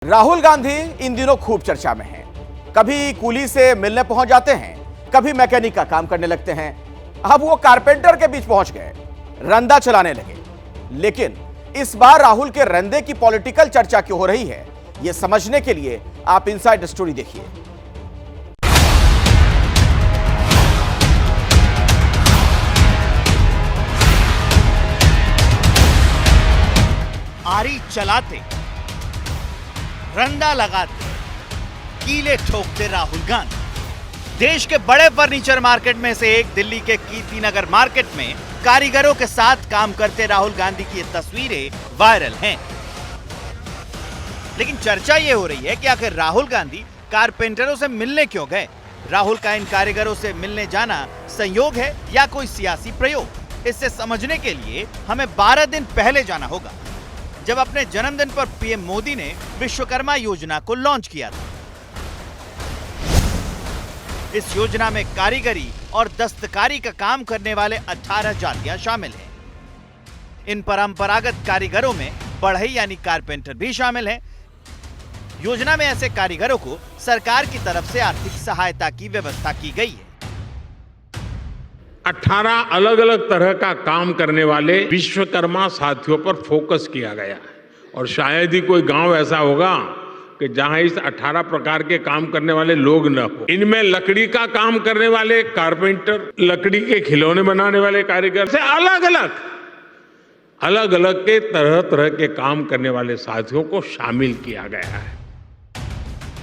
राहुल गांधी इन दिनों खूब चर्चा में हैं। कभी कूली से मिलने पहुंच जाते हैं, कभी मैकेनिक का काम करने लगते हैं। अब वो कारपेंटर के बीच पहुंच गए, रंदा चलाने लगे। लेकिन इस बार राहुल के रंदे की पॉलिटिकल चर्चा क्यों हो रही है, यह समझने के लिए आप इनसाइड स्टोरी देखिए। आरी चलाते, रंदा लगाते, कीले ठोकते राहुल गांधी। देश के बड़े फर्नीचर मार्केट में से एक दिल्ली के कीर्तिनगर मार्केट में कारीगरों के साथ काम करते राहुल गांधी की ये तस्वीरें वायरल हैं। लेकिन चर्चा ये हो रही है कि आखिर राहुल गांधी कारपेंटरों से मिलने क्यों गए। राहुल का इन कारीगरों से मिलने जाना संयोग है या कोई सियासी प्रयोग। इससे समझने के लिए हमें 12 दिन पहले जाना होगा, जब अपने जन्मदिन पर पीएम मोदी ने विश्वकर्मा योजना को लॉन्च किया था। इस योजना में कारीगरी और दस्तकारी का काम करने वाले 18 जातियां शामिल हैं। इन परंपरागत कारीगरों में बढ़ई यानी कारपेंटर भी शामिल हैं। योजना में ऐसे कारीगरों को सरकार की तरफ से आर्थिक सहायता की व्यवस्था की गई है। 18 अलग अलग तरह का काम करने वाले विश्वकर्मा साथियों पर फोकस किया गया है। और शायद ही कोई गांव ऐसा होगा कि जहां इस 18 प्रकार के काम करने वाले लोग न हो। इनमें लकड़ी का काम करने वाले कारपेंटर, लकड़ी के खिलौने बनाने वाले कारीगर से अलग अलग के तरह तरह के काम करने वाले साथियों को शामिल किया गया है।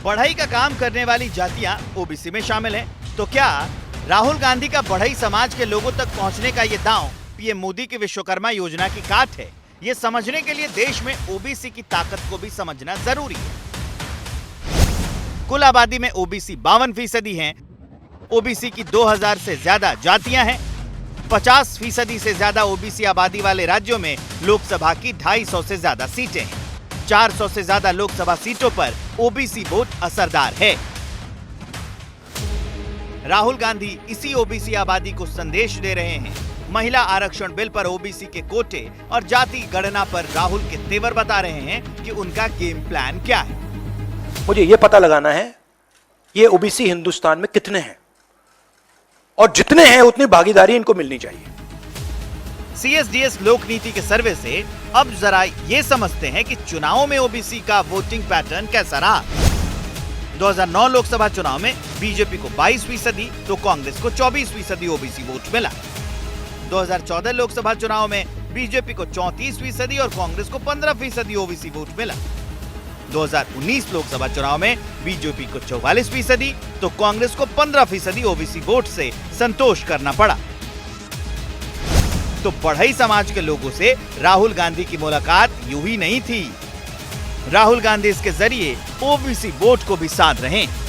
बढ़ई का काम करने वाली जातियां ओबीसी में शामिल हैं। तो क्या राहुल गांधी का बढ़ई समाज के लोगों तक पहुंचने का ये दांव पीएम मोदी की विश्वकर्मा योजना की काट है? ये समझने के लिए देश में ओबीसी की ताकत को भी समझना जरूरी है। कुल आबादी में ओबीसी 52% हैं। ओबीसी की 2000 से ज्यादा जातियां हैं। 50% से ज्यादा ओबीसी आबादी वाले राज्यों में लोकसभा की 250 से ज्यादा सीटें हैं। 400 से ज्यादा लोकसभा सीटों पर ओबीसी वोट असरदार है। राहुल गांधी इसी ओबीसी आबादी को संदेश दे रहे हैं। महिला आरक्षण बिल पर ओबीसी के कोटे और जाति गणना पर राहुल के तेवर बता रहे हैं कि उनका गेम प्लान क्या है। मुझे यह पता लगाना है ये ओबीसी हिंदुस्तान में कितने हैं, और जितने हैं उतनी भागीदारी इनको मिलनी चाहिए। सीएसडीएस लोक नीति के सर्वे से अब जरा ये समझते हैं कि चुनावों में ओबीसी का वोटिंग पैटर्न कैसा रहा। 2009 लोकसभा चुनाव में बीजेपी को 22% तो कांग्रेस को 24% ओबीसी वोट मिला। 2014 लोकसभा चुनाव में बीजेपी को 34% और कांग्रेस को 15% ओबीसी वोट मिला। 2019 लोकसभा चुनाव में बीजेपी को 44% तो कांग्रेस को 15% ओबीसी वोट से संतोष करना पड़ा। तो बढ़ई समाज के लोगों से राहुल गांधी की मुलाकात यूं ही नहीं थी। राहुल गांधी इसके जरिए ओबीसी वोट को भी साध रहे हैं।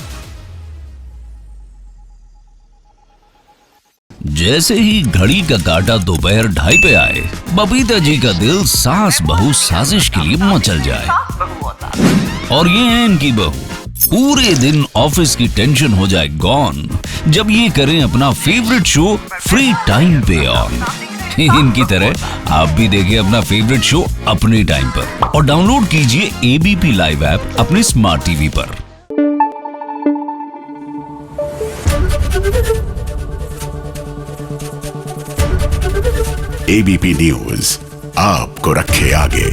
जैसे ही घड़ी का काटा दोपहर 2:30 पे आए, बबीता जी का दिल सास बहू साजिश के लिए मचल जाए। और ये है इनकी बहू, पूरे दिन ऑफिस की टेंशन हो जाए गॉन जब ये करें अपना फेवरेट शो फ्री टाइम पे ऑन। इनकी तरह आप भी देखिए अपना फेवरेट शो अपने टाइम पर और डाउनलोड कीजिए एबीपी लाइव ऐप अपने स्मार्ट टीवी पर। एबीपी न्यूज आपको रखे आगे।